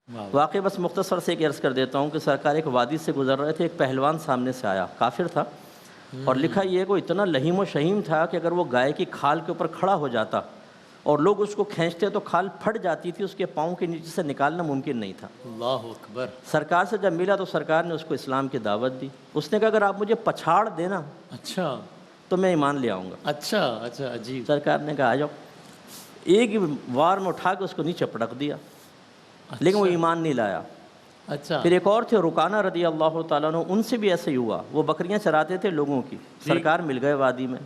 واقعی بس مختصر سے ایک عرض کر دیتا ہوں کہ سرکار ایک وادی سے گزر رہے تھے، ایک پہلوان سامنے سے آیا، کافر تھا، اور لکھا یہ کہ وہ اتنا لہیم و شہیم تھا کہ اگر وہ گائے کی کھال کے اوپر کھڑا ہو جاتا اور لوگ اس کو کھینچتے تو کھال پھٹ جاتی تھی، اس کے پاؤں کے نیچے سے نکالنا ممکن نہیں تھا۔ اللہ اکبر۔ سرکار سے جب ملا تو سرکار نے اس کو اسلام کی دعوت دی۔ اس نے کہا اگر آپ مجھے پچھاڑ دینا اچھا تو میں ایمان لے آؤں گا۔ اچھا اچھا، عجیب۔ سرکار نے کہا آ جاؤ، ایک ہی وار میں اٹھا کے اس کو نیچے پٹک دیا، لیکن وہ ایمان نہیں لایا۔ اچھا، پھر ایک اور تھے رکانہ رضی اللہ تعالیٰ عنہ، ان سے بھی ایسے ہی ہوا، وہ بکریاں چراتے تھے لوگوں کی، سرکار مل گئے وادی میں،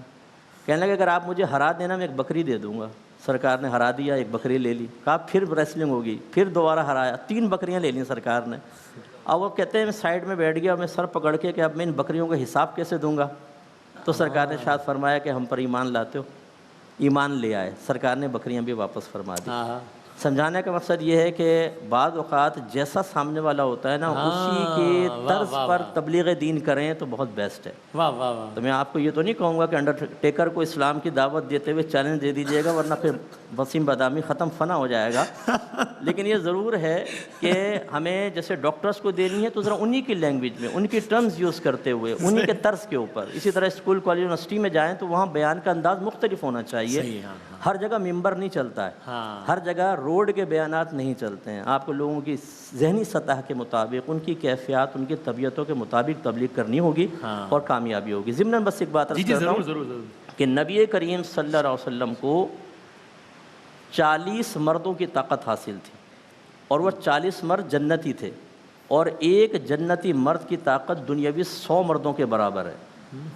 کہنے لگے اگر آپ مجھے ہرا دینا میں ایک بکری دے دوں گا۔ سرکار نے ہرا دیا، ایک بکری لے لی، کہا پھر ریسلنگ ہوگی، پھر دوبارہ ہرایا، 3 بکریاں لے لیں سرکار نے۔ اب وہ کہتے ہیں میں سائڈ میں بیٹھ گیا اور میں سر پکڑ کے کہ اب میں ان بکریوں کا حساب کیسے دوں گا؟ تو سرکار نے ارشاد فرمایا کہ ہم پر ایمان لاتے ہو؟ ایمان لے آئے، سرکار نے بکریاں بھی واپس فرما دی۔ سمجھانے کا مقصد یہ ہے کہ بعض اوقات جیسا سامنے والا ہوتا ہے نا، اسی کے طرز پر تبلیغ دین کریں تو بہت بیسٹ ہے۔ واہ واہ واہ۔ تو میں آپ کو یہ تو نہیں کہوں گا کہ انڈرٹیکر کو اسلام کی دعوت دیتے ہوئے چیلنج دے دیجیے گا، ورنہ پھر وسیم بادامی ختم فنا ہو جائے گا۔ لیکن یہ ضرور ہے کہ ہمیں جیسے ڈاکٹرز کو دینی ہے تو ذرا انہی کی لینگویج میں، ان کی ٹرمز یوز کرتے ہوئے، انہی کے طرز کے اوپر۔ اسی طرح اسکول کالج یونیورسٹی میں جائیں تو وہاں بیان کا انداز مختلف ہونا چاہیے۔ ہر جگہ ممبر نہیں چلتا ہے، ہر جگہ روڈ کے بیانات نہیں چلتے ہیں۔ آپ کو لوگوں کی ذہنی سطح کے مطابق، ان کی کیفیات، ان کی طبیعتوں کے مطابق تبلیغ کرنی ہوگی اور کامیابی ہوگی۔ ضمناً بس ایک بات عرض کرتا ہوں کہ نبی کریم صلی اللہ علیہ وسلم کو 40 مردوں کی طاقت حاصل تھی، اور وہ 40 مرد جنتی تھے، اور ایک جنتی مرد کی طاقت دنیاوی 100 مردوں کے برابر ہے۔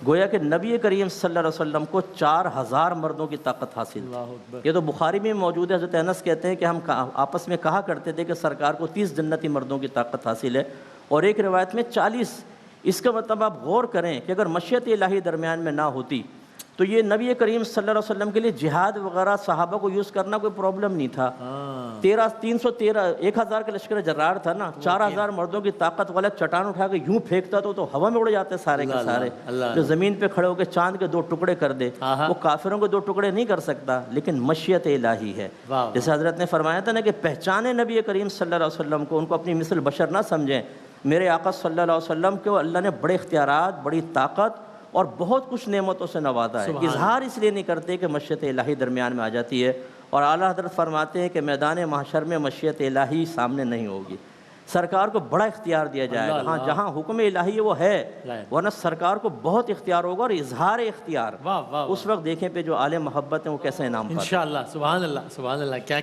گویا کہ نبی کریم صلی اللہ علیہ وسلم کو 4000 مردوں کی طاقت حاصل تھی۔ یہ تو بخاری میں موجود ہے۔ حضرت انس کہتے ہیں کہ ہم آپس میں کہا کرتے تھے کہ سرکار کو 30 جنتی مردوں کی طاقت حاصل ہے، اور ایک روایت میں 40۔ اس کا مطلب آپ غور کریں کہ اگر مشیت الہی درمیان میں نہ ہوتی تو یہ نبی کریم صلی اللہ علیہ وسلم کے لیے جہاد وغیرہ صحابہ کو یوز کرنا کوئی پرابلم نہیں تھا۔ 1000 کا لشکر جرار تھا نا، 4000 مردوں کی طاقت والا چٹان اٹھا کے یوں پھینکتا تو ہوا میں اڑ جاتے سارے کے سارے۔ جو زمین پہ کھڑے ہو کے چاند کے 2 ٹکڑے کر دے، وہ کافروں کو 2 ٹکڑے نہیں کر سکتا، لیکن مشیت الہی ہے۔ جیسے حضرت نے فرمایا تھا نا کہ پہچانے نبی کریم صلی اللہ علیہ وسلم کو، ان کو اپنی مثل بشر نہ سمجھیں۔ میرے آقا صلی اللہ علیہ وسلم کو اللہ نے بڑے اختیارات، بڑی طاقت اور بہت کچھ نعمتوں سے نوازا ہے۔ اظہار اس لیے نہیں کرتے کہ مشیت الہی درمیان میں آ جاتی ہے، اور اعلیٰ حضرت فرماتے ہیں کہ میدان محشر میں مشیت الہی سامنے نہیں ہوگی، سرکار کو بڑا اختیار دیا جائے گا۔ ہاں جہاں حکم الہی وہ ہے، ورنہ سرکار کو بہت اختیار ہوگا، اور اظہار اختیار اس وقت دیکھیں پہ جو عالم محبت ہیں وہ کیسا انعام پاتے ہیں۔ انشاءاللہ، سبحان اللہ، سبحان اللہ۔ کیا